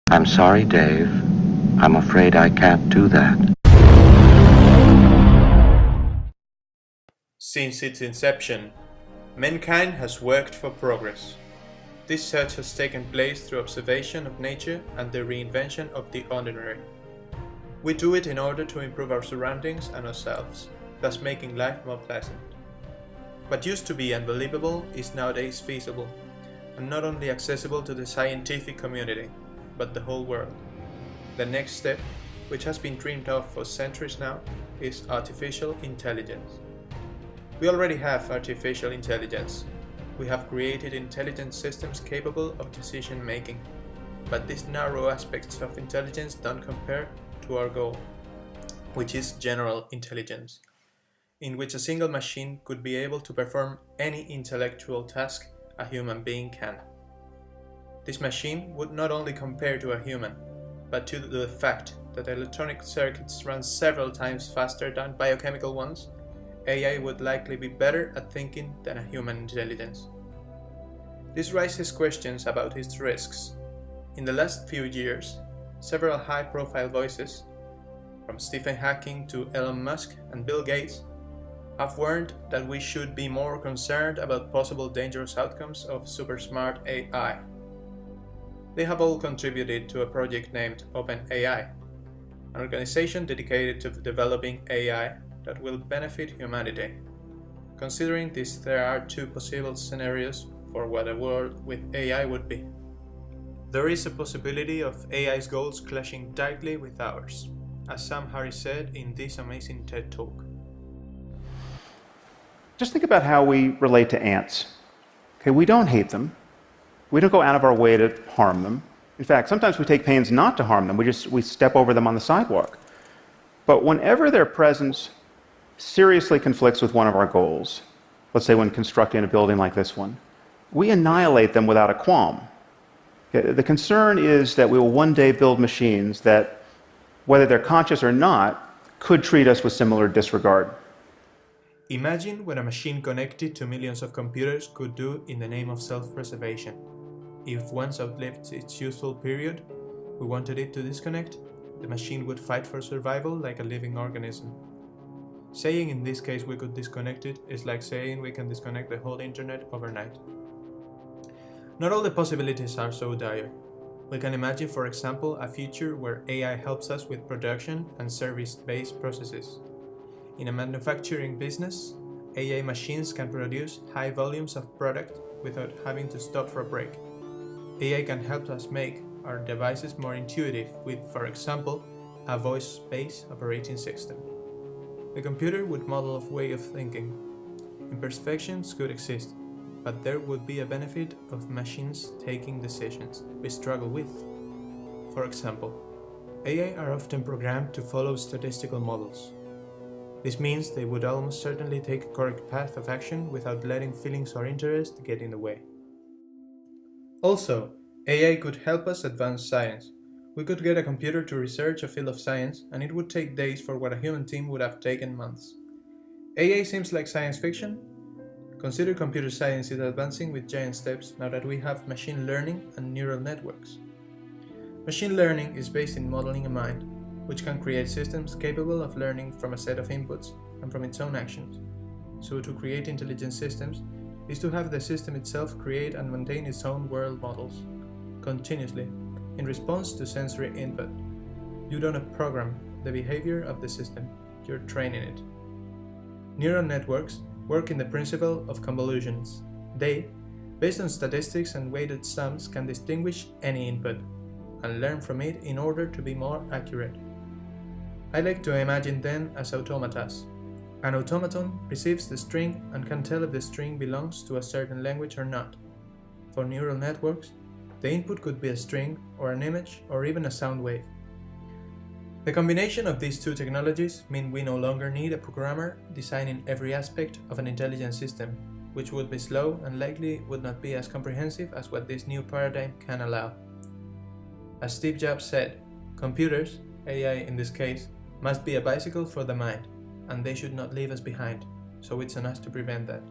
I'm sorry, Dave. I'm afraid I can't do that. Since its inception, mankind has worked for progress. This search has taken place through observation of nature and the reinvention of the ordinary. We do it in order to improve our surroundings and ourselves, thus making life more pleasant. What used to be unbelievable is nowadays feasible, and not only accessible to the scientific community, but the whole world. The next step, which has been dreamed of for centuries now, is artificial intelligence. We already have artificial intelligence. We have created intelligent systems capable of decision making, but these narrow aspects of intelligence don't compare to our goal, which is general intelligence, in which a single machine could be able to perform any intellectual task a human being can. This machine would not only compare to a human, but to the fact that electronic circuits run several times faster than biochemical ones, AI would likely be better at thinking than a human intelligence. This raises questions about its risks. In the last few years, several high-profile voices, from Stephen Hawking to Elon Musk and Bill Gates, have warned that we should be more concerned about possible dangerous outcomes of super-smart AI. They have all contributed to a project named OpenAI, an organization dedicated to developing AI that will benefit humanity. Considering this, there are two possible scenarios for what a world with AI would be. There is a possibility of AI's goals clashing tightly with ours, as Sam Harris said in this amazing TED Talk. Just think about how we relate to ants. Okay, we don't hate them. We don't go out of our way to harm them. In fact, sometimes we take pains not to harm them. We step over them on the sidewalk. But whenever their presence seriously conflicts with one of our goals, let's say when constructing a building like this one, we annihilate them without a qualm. Okay, the concern is that we will one day build machines that, whether they're conscious or not, could treat us with similar disregard. Imagine what a machine connected to millions of computers could do in the name of self-preservation. If once outlived its useful period, we wanted it to disconnect, the machine would fight for survival like a living organism. Saying in this case we could disconnect it is like saying we can disconnect the whole internet overnight. Not all the possibilities are so dire. We can imagine, for example, a future where AI helps us with production and service-based processes. In a manufacturing business, AI machines can produce high volumes of product without having to stop for a break. AI can help us make our devices more intuitive with, for example, a voice-based operating system. The computer would model a way of thinking. Imperfections could exist, but there would be a benefit of machines taking decisions we struggle with. For example, AI are often programmed to follow statistical models. This means they would almost certainly take a correct path of action without letting feelings or interest get in the way. Also, AI could help us advance science. We could get a computer to research a field of science, and it would take days for what a human team would have taken months. AI seems like science fiction? Consider computer science is advancing with giant steps now that we have machine learning and neural networks. Machine learning is based in modeling a mind, which can create systems capable of learning from a set of inputs and from its own actions. So to create intelligent systems is to have the system itself create and maintain its own world models, continuously, in response to sensory input. You don't program the behavior of the system, you're training it. Neural networks work in the principle of convolutions. They, based on statistics and weighted sums, can distinguish any input and learn from it in order to be more accurate. I like to imagine them as automatas. An automaton receives the string and can tell if the string belongs to a certain language or not. For neural networks, the input could be a string or an image or even a sound wave. The combination of these two technologies mean we no longer need a programmer designing every aspect of an intelligent system, which would be slow and likely would not be as comprehensive as what this new paradigm can allow. As Steve Jobs said, computers, AI in this case, must be a bicycle for the mind, and they should not leave us behind, so it's on us to prevent that.